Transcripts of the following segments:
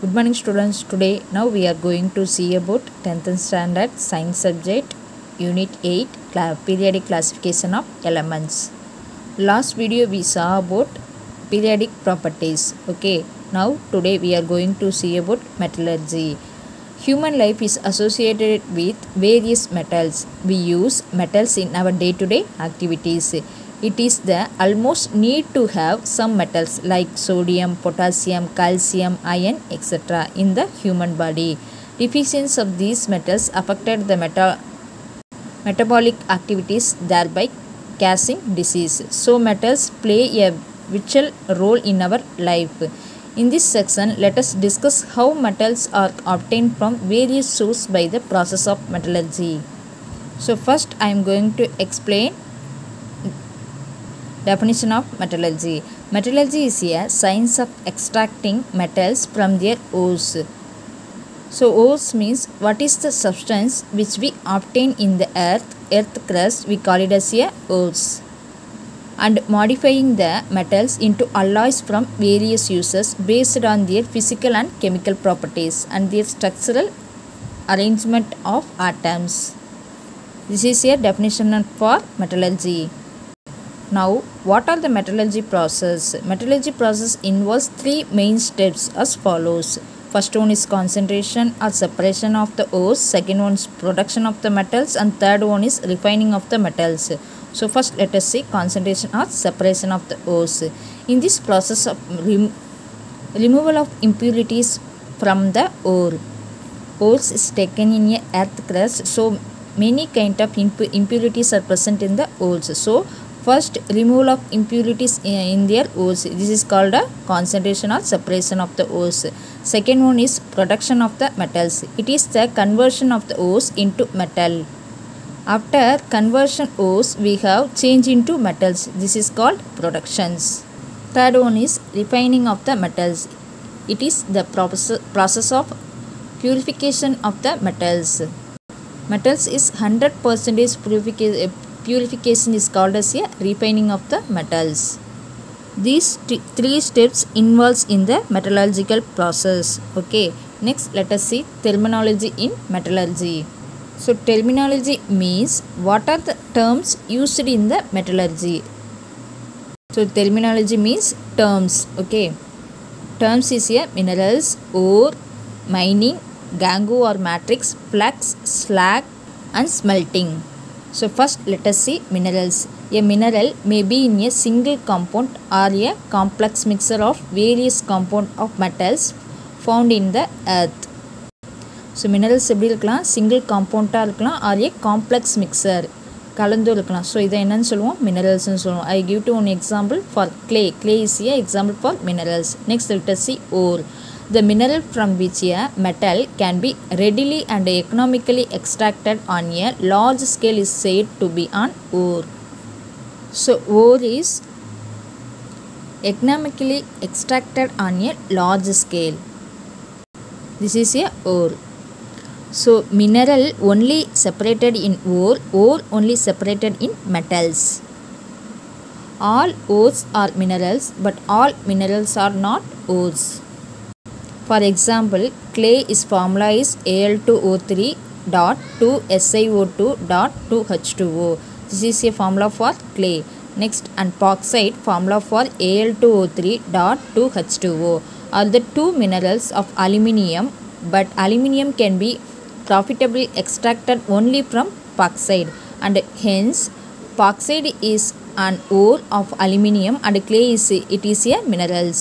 Good morning students. Today now we are going to see about 10th standard science subject unit 8 periodic classification of elements. Last video we saw about periodic properties. Okay, now today we are going to see about metallurgy. Human life is associated with various metals. We use metals in our day-to-day activities. It is the almost need to have some metals like sodium, potassium, calcium, iron, etc. in the human body. Deficiency of these metals affected the metabolic activities, thereby causing disease. So metals play a vital role in our life. In this section, let us discuss how metals are obtained from various sources by the process of metallurgy. So first I am going to explain definition of metallurgy. Metallurgy is a science of extracting metals from their ores. So ores means what is the substance which we obtain in the earth crust, we call it as a ores. And modifying the metals into alloys from various uses based on their physical and chemical properties and their structural arrangement of atoms. This is a definition for metallurgy. Now, what are the metallurgy process? Metallurgy process involves three main steps as follows. First one is concentration or separation of the ores. Second one is production of the metals. And third one is refining of the metals. So first let us see concentration or separation of the ores. In this process of removal of impurities from the ores is taken in a earth crust. So many kind of impurities are present in the ores. So first removal of impurities in their ores, this is called a concentration or separation of the ores. Second one is production of the metals. It is the conversion of the ores into metal. After conversion ores, we have change into metals. This is called productions. Third one is refining of the metals. It is the process of purification of the metals. Metals is 100% purification is called as a refining of the metals. These three steps involves in the metallurgical process. Okay, next let us see terminology in metallurgy. So terminology means what are the terms used in the metallurgy. So terminology means terms. Okay, terms is a minerals, ore, mining, gangue or matrix, flux, slag and smelting. So first let us see minerals. A mineral may be in a single compound or a complex mixture of various compounds of metals found in the earth. So minerals எப்படி இருக்கலாம், single compound இருக்கலாம் or a complex mixture கலந்து இருக்கலாம். So இதை என்னன்னு சொல்லுவோம், minerals னு சொல்லுவோம். I give you one example for clay. Clay is a example for minerals. Next let us see ore. The mineral from which a metal can be readily and economically extracted on a large scale is said to be an ore. So ore is economically extracted on a large scale. This is a ore. So mineral only separated in ore only separated in metals. All ores are minerals, but all minerals are not ores. For example, clay is formula is Al2O3 dot 2 SiO2 dot 2 H2O. This is a formula for clay. Next, and bauxite formula for Al2O3 dot 2 H2O are the two minerals of aluminium, but aluminium can be profitably extracted only from bauxite, and hence bauxite is an ore of aluminium and clay is a minerals.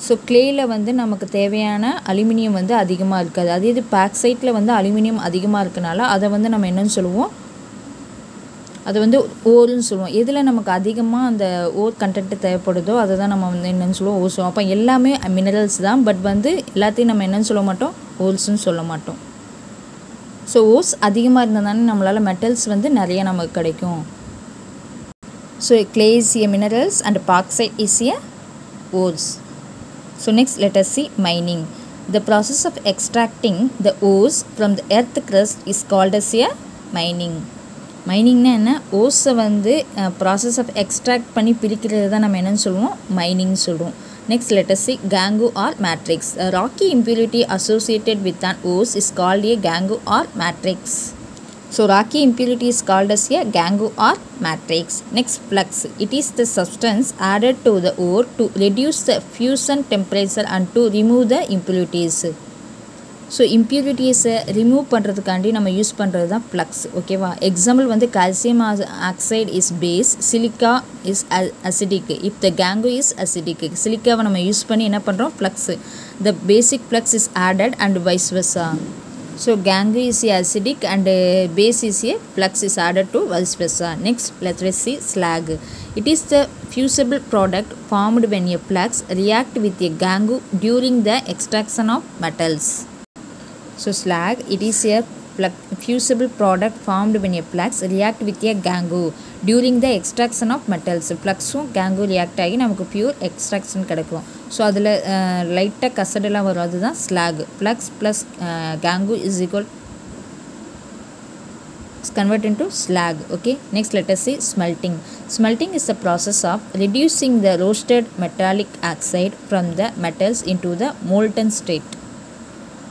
So கிளேயில் வந்து நமக்கு தேவையான aluminium வந்து அதிகமாக இருக்காது. அதே இது பாக்சைட்டில் வந்து அலுமினியம் அதிகமாக இருக்கனால அதை வந்து நம்ம என்னன்னு சொல்லுவோம், அதை வந்து ஓருன்னு சொல்லுவோம். எதில் நமக்கு அதிகமாக அந்த ஓர் கண்டென்ட்டு தேவைப்படுதோ அதை தான் நம்ம வந்து என்னென்னு சொல்லுவோம், ஓர் சொல்லுவோம். அப்போ எல்லாமே மினரல்ஸ் தான், பட் வந்து எல்லாத்தையும் நம்ம என்னென்னு சொல்ல மாட்டோம், ஓர்ஸ்ன்னு சொல்ல மாட்டோம். ஸோ ஓர்ஸ் அதிகமாக இருந்தால் தானே நம்மளால் மெட்டல்ஸ் வந்து நிறைய நமக்கு கிடைக்கும். So clay is a minerals and bauxite is a ores. So next let us see mining. The process of extracting the ores from the earth crust is called as a mining. மைனிங்னா என்ன, ஓர்ஸை வந்து process of extract பண்ணி பிரிக்கிறது தான் நம்ம என்னன்னு சொல்லுவோம், mining சொல்லுவோம். Next, let us see gangue or matrix. A rocky impurity associated with an ores is called a gangue or matrix. So, rocky impurity is called as a gangue or matrix. Next, flux. It is the substance added to the ore to reduce the fusion temperature and to remove the impurities. So இம்ப்யூரிட்டிஸை remove பண்ணுறதுக்காண்டி நம்ம use பண்ணுறது தான் flux. ஓகேவா? Example வந்து calcium oxide is base, silica is acidic. If the gangue is acidic, சிலிக்காவை நம்ம use பண்ணி என்ன பண்ணுறோம்? Flux. The basic flux is added and vice versa. So gangue is a acidic and base is a flux is added to vice versa. Next, let's see slag. It is the fusible product formed when a flux react with a gangue during the extraction of metals. So slag, it is a fusible product formed when a flux react with a gangue during the extraction of metals. ஃப்ளக்ஸும் gangue react ஆகி நமக்கு pure extraction கிடைக்கும். So அதில் லைட்டாக கசடெல்லாம் வரும், அதுதான் slack. Flux plus gangue is equal is converted into slag. Okay, next let us see smelting. Smelting is the process of reducing the roasted metallic oxide from the metals into the molten state,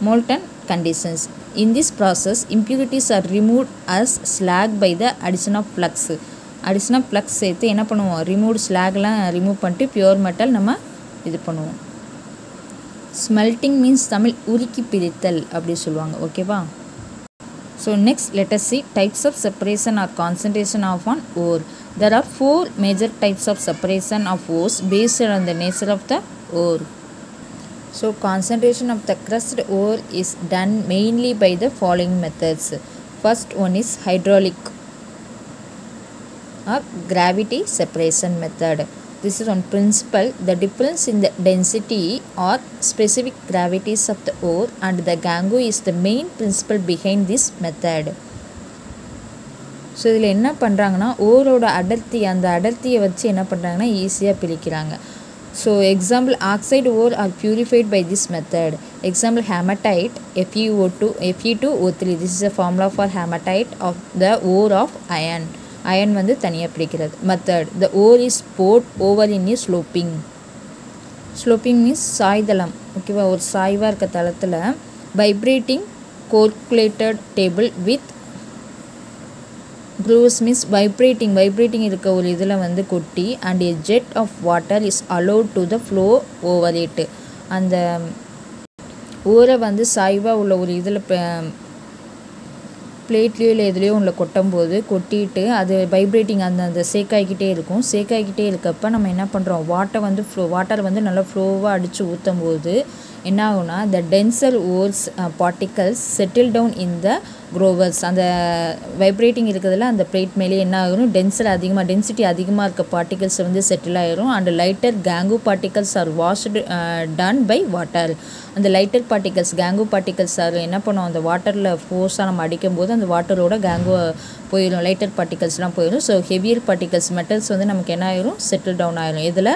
molten conditions. In this process, impurities are removed as slag by the addition of flux. Addition of flux சேர்த்து என்ன பண்ணுவோம்? removed slagலாம் remove பண்ணிட்டு pure metal நம்ம இது பண்ணுவோம். Smelting means Tamil உருக்கி பிரித்தல் அப்படி சொல்லுவாங்க. ஓகேவா? So next, let us see types of separation or concentration of an ore. There are 4 major types of separation of ores based on the nature of the ore. So concentration of the crushed ore is done mainly by the following methods. First one is hydraulic or gravity separation method. This is on principle. The difference in the density or specific gravities of the ore and the gangue is the main principle behind this method. So இதில் என்ன பண்ணுறாங்கன்னா, ஓரோட அடர்த்தி, அந்த அடர்த்தியை வச்சு என்ன பண்ணுறாங்கன்னா ஈஸியாக பிரிக்கிறாங்க. So example, oxide ore are purified by this method. Example, hematite, Fe2O3. This is a formula for hematite of the ore of iron. Iron வந்து தனியாக பிரிக்கிறது. Method, the ore is poured over in a sloping. Sloping means சாய்தளம். ஓகேவா? ஒரு சாய்வாக இருக்க தளத்தில் vibrating correlated table with grooves means vibrating இருக்க ஒரு இதில் வந்து கொட்டி and a jet of water is allowed to the flow over it. அந்த ஊரை வந்து சாய்வாக உள்ள ஒரு இதில் பிளேட்லேயோ இல்லை எதுலேயோ உள்ள கொட்டும்போது கொட்டிட்டு அது வைப்ரேட்டிங் அந்த சேக்காய்கிட்டே இருக்கும். சேக்காய்கிட்டே இருக்கப்போ நம்ம என்ன பண்ணுறோம்? வாட்டர் வந்து நல்லா ஃப்ளோவாக அடித்து ஊற்றும் போது என்ன ஆகுனா, the denser ores particles settle down in the grooves. அந்த வைப்ரேட்டிங் இருக்கிறதுல அந்த பிளேட் மேலே என்ன ஆகும்? டென்சிட்டி அதிகமாக இருக்க பார்ட்டிகல்ஸ் வந்து செட்டில் ஆயிரும். And lighter gangue particles are washed done by water. அந்த லைட்டர் பார்ட்டிகல்ஸ் gangue particles என்ன பண்ணும்? அந்த வாட்டரில் ஃபோர்ஸாக நம்ம அடிக்கும் போது அந்த வாட்டரோட gangue போயிடும், லைட்டர் பார்ட்டிகல்ஸ்லாம் போயிடும். ஸோ ஹெவியர் பார்ட்டிகல்ஸ் மெட்டல்ஸ் வந்து நமக்கு என்ன ஆயிரும்? செட்டில் டவுன் ஆயிரும். இதில்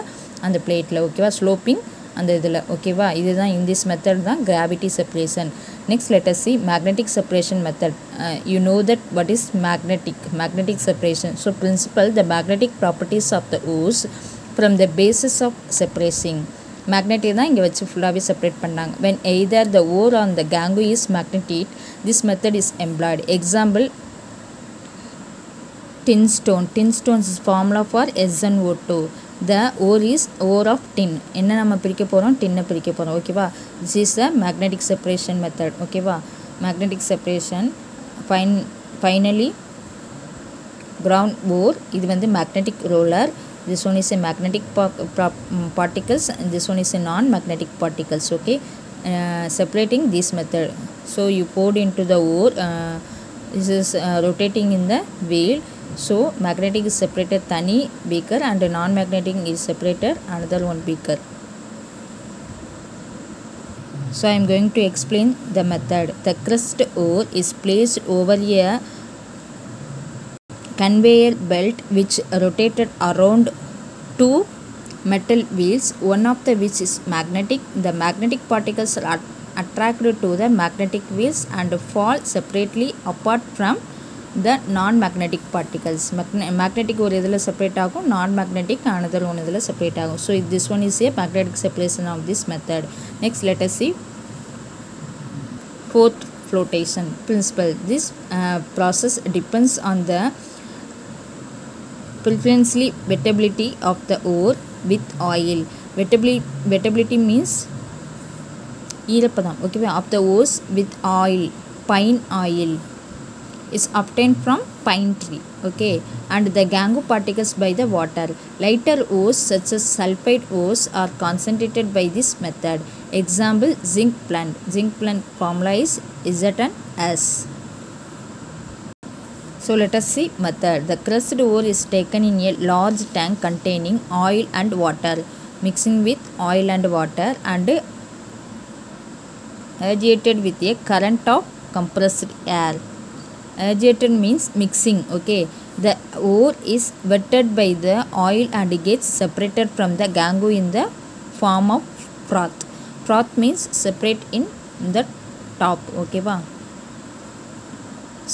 அந்த பிளேட்டில். ஓகேவா? ஸ்லோப்பிங் அந்த இதில். ஓகேவா? இதுதான் in this method தான் gravity separation. Next, let us see magnetic separation method. You know that what is magnetic separation. So principle, the magnetic properties of the ores from the basis of separating. Magnetic தான் இங்கே வச்சு ஃபுல்லாகவே separate பண்ணாங்க. When either the ore on the gangue is magnetic, this method is employed. Example, tin stone. Tin stone is formula for SnO2. The ore is ore of tin. என்ன நம்ம பிரிக்க போகிறோம்? டின்னை பிரிக்க போகிறோம். ஓகேவா? This is the magnetic separation method. ஓகேவா? Magnetic separation. Finally, ground ore. இது வந்து magnetic roller. This one is a magnetic particles and this one is a non-magnetic particles. Okay, separating this method. So you poured into the ore. This is rotating in the wheel. So magnetic is separated tani beaker and non-magnetic is separated another one beaker. So I am going to explain the method. The crushed ore is placed over a conveyor belt which rotated around 2 metal wheels, one of the which is magnetic. The magnetic particles are attracted to the magnetic wheels and fall separately apart from the non-magnetic particles. Magnetic ஒரு இதில் separate ஆகும், non-magnetic another one இதில் separate ஆகும். So this one is a magnetic separation of this method. Next let us see fourth flotation principle. This process depends on the preferentially wettability of the ore with oil. Wettability means ஈரப்பதம், okay, of the ores with oil, pine oil is obtained from pine tree, okay, and the gangue particles by the water. Lighter ores such as sulfide ores are concentrated by this method. Example, zinc blende. Zinc blende formula is ZnS. So let us see method. The crushed ore is taken in a large tank containing oil and water, mixing with oil and water and agitated with a current of compressed air. Agitated means mixing, okay. The ore is wetted by the oil and gets separated from the gangue in the form of froth. Froth means separate in the top, okay va.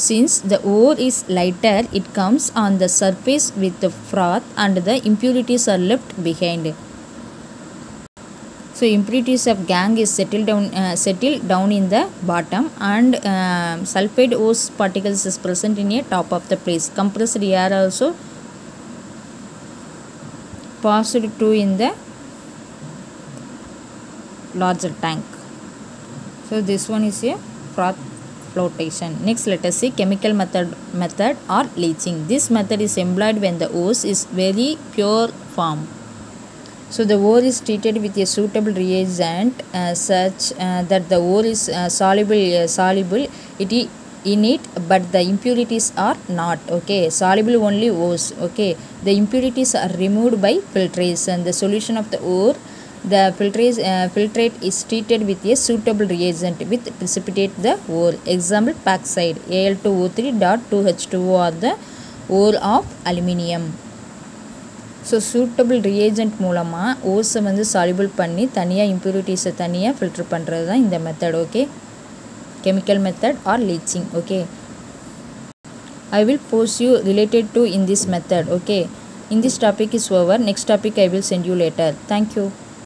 Since the ore is lighter, it comes on the surface with the froth and the impurities are left behind. So impurities of gangue is settled down in the bottom, and sulfide ore particles is present in a top of the place. Compressed air also passed to in the larger tank. So this one is a froth flotation. Next let us see chemical method or leaching. This method is employed when the ore is very pure form. So the ore is treated with a suitable reagent such that the ore is soluble in it, but the impurities are not, okay. Soluble only ores, okay. The impurities are removed by filtration. The solution of the ore, the filtrate is treated with a suitable reagent with precipitate the ore. Example, Paxide, Al2O3.2H2O or the ore of aluminium. So suitable reagent மூலமாக ஓஸை வந்து soluble பண்ணி தனியாக இம்ப்யூரிட்டிஸை தனியாக filter பண்ணுறது தான் இந்த method, okay. Chemical method R leaching, okay. I will post you related to in this method, okay. In this topic is over. Next topic I will send you later. Thank you.